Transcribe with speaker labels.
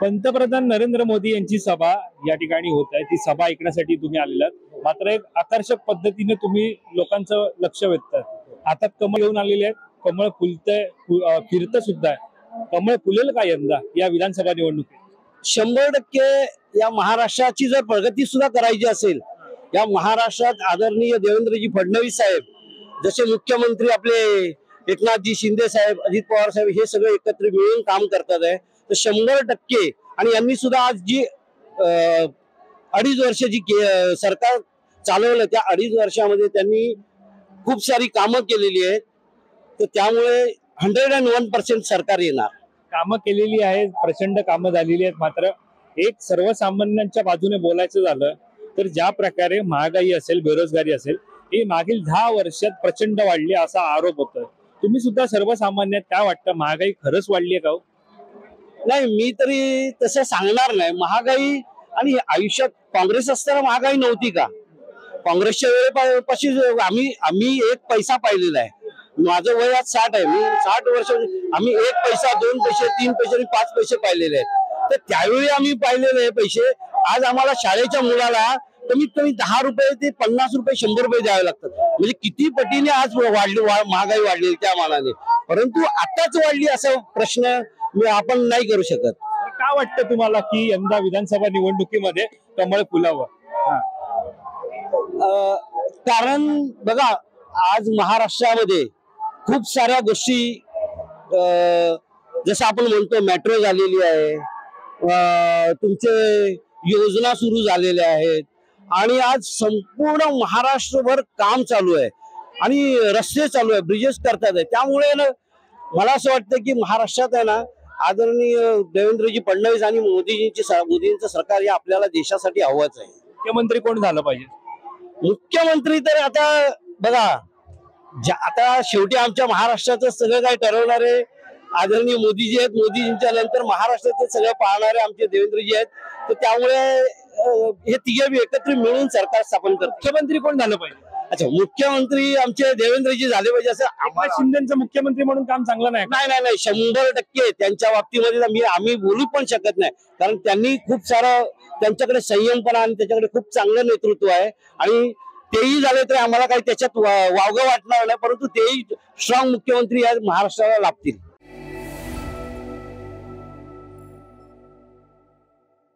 Speaker 1: पंतप्रधान नरेंद्र मोदी यांची सभा या ठिकाणी होत आहे। ती सभा ऐकण्यासाठी तुम्ही आलेलात, मात्र एक आकर्षक पद्धतीने तुम्ही लोकांचं लक्ष वेधताय। हातात कमळ घेऊन आलेले आहेत, कमळ फुलतंय, फिरतं सुद्धा आहे। कमळ फुलेल का यंदा या विधानसभा निवडणुकीत?
Speaker 2: 100% या महाराष्ट्राची जर प्रगती सुद्धा करायची असेल, या महाराष्ट्रात आदरणीय देवेंद्रजी फडणवीस साहेब जसे मुख्यमंत्री आपले एकनाथजी शिंदे साहेब, अजित पवार साहेब हे सगळे एकत्र मिळून काम करतात आहे, तर 100% आणि यांनी सुद्धा आज जी 2.5 वर्ष जी सरकार चालवलं त्या 2.5 वर्षामध्ये त्यांनी खूप सारी कामं केलेली आहेत, तर त्यामुळे 101% सरकार येणार।
Speaker 1: कामं केलेली आहेत, प्रचंड कामं झालेली आहेत, मात्र एक सर्वसामान्यांच्या बाजूने बोलायचं झालं तर ज्या प्रकारे महागाई असेल, बेरोजगारी असेल, ही मागील 10 वर्षात प्रचंड वाढली असा आरोप होतोय। तुम्ही सुद्धा सर्वसामान्य, काय वाटतं, महागाई खरंच वाढली आहे का?
Speaker 2: नाही, मी तरी तसं सांगणार नाही। महागाई आणि आयुष्यात काँग्रेस असताना महागाई नव्हती का? काँग्रेसच्या वेळेपासून आम्ही एक पैसा पाहिलेला आहे। माझं वय आज 60 आहे, मी 60 वर्ष आम्ही 1 पैसा, 2 पैसे, 3 पैसे आणि 5 पैसे पाहिलेले आहेत। तर त्यावेळी आम्ही पाहिलेले पैसे आज आम्हाला शाळेच्या मुलाला कमीत कमी 10 रुपये ते 50 रुपये, 100 रुपये द्यावे लागतात। म्हणजे किती पटीने आज महागाई वाढली त्या मानाने, परंतु आताच वाढली असा प्रश्न आपण नाही करू शकत।
Speaker 1: काय वाटतं तुम्हाला की यंदा विधानसभा निवडणुकीमध्ये कमळ फुलावं?
Speaker 2: कारण बघा, आज महाराष्ट्रामध्ये खूप साऱ्या गोष्टी जसं आपण म्हणतो मेट्रो झालेली आहे, तुमचे योजना सुरू झालेल्या आहेत आणि आज संपूर्ण महाराष्ट्रभर काम चालू आहे आणि रस्ते चालू आहे, ब्रिजेस करतात आहे। त्यामुळे ना मला असं वाटतं की महाराष्ट्रात आहे ना आदरणीय देवेंद्रजी फडणवीस आणि मोदींचं सरकार हे आपल्याला देशासाठी हवंच आहे।
Speaker 1: मुख्यमंत्री कोण झालं पाहिजे?
Speaker 2: मुख्यमंत्री तर आता बघा, आता शेवटी आमच्या महाराष्ट्राचं सगळं काय ठरवणारे आदरणीय मोदीजी आहेत। मोदीजींच्या नंतर महाराष्ट्राचं सगळं पाहणारे आमचे देवेंद्रजी आहेत, तर त्यामुळे हे तिघे एकत्र मिळून सरकार स्थापन करतात।
Speaker 1: मुख्यमंत्री कोण झालं पाहिजे?
Speaker 2: अच्छा, मुख्यमंत्री आमचे देवेंद्रजी झाले पाहिजे असं
Speaker 1: एकनाथ शिंदेचं मुख्यमंत्री म्हणून काम चांगलं नाही?
Speaker 2: नाही, 100% त्यांच्या बाबतीमध्ये आम्ही बोलू पण शकत नाही, कारण त्यांनी खूप सारं त्यांच्याकडे संयमपणा आणि त्याच्याकडे खूप चांगलं नेतृत्व आहे आणि तेही झाले तर आम्हाला काही त्याच्यात वावगं वाटणार नाही, परंतु तेही स्ट्रॉंग मुख्यमंत्री या महाराष्ट्राला लाभतील।